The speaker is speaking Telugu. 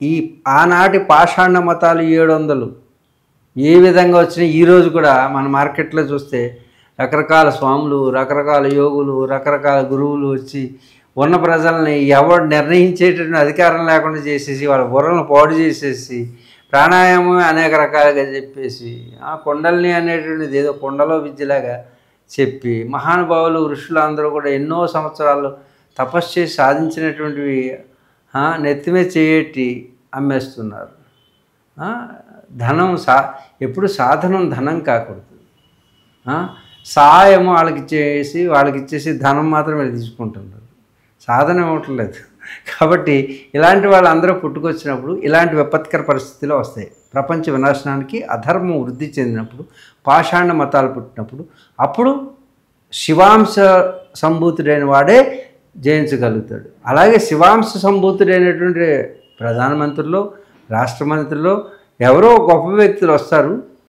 ఈ ఆనాటి పాషాణ మతాలు 700 ఏ విధంగా వచ్చినాయి ఈరోజు కూడా మన మార్కెట్లో చూస్తే రకరకాల స్వాములు, రకరకాల యోగులు, రకరకాల గురువులు వచ్చి ఉన్న ప్రజల్ని ఎవరు నిర్ణయించేటటువంటి అధికారం లేకుండా చేసేసి వాళ్ళ బుర్రలను పాడు చేసేసి ప్రాణాయామం అనేక రకాలుగా చెప్పేసి కుండలిని అనేటువంటిది ఏదో కుండలో విద్యలాగా చెప్పి మహానుభావులు ఋషులు అందరూ కూడా ఎన్నో సంవత్సరాలు తపస్సు చేసి సాధించినటువంటివి నెత్తిమే చేయట్టి అమ్మేస్తున్నారు. ధనం ఎప్పుడు సాధనం ధనం కాకూడదు. సహాయము వాళ్ళకి ఇచ్చేసి ధనం మాత్రం వీళ్ళు తీసుకుంటున్నారు, సాధన ఇవ్వట్లేదు. కాబట్టి ఇలాంటి వాళ్ళందరూ పుట్టుకొచ్చినప్పుడు ఇలాంటి విపత్కర పరిస్థితులు వస్తాయి. ప్రపంచ వినాశనానికి అధర్మం వృద్ధి చెందినప్పుడు, పాషాణ మతాలు పుట్టినప్పుడు అప్పుడు శివాంశ సంభూతుడైన వాడే జయించగలుగుతాడు. అలాగే శివాంశ సంభూతుడైనటువంటి ప్రధానమంత్రులు, రాష్ట్ర మంత్రులు ఎవరో గొప్ప వ్యక్తులు వస్తారు.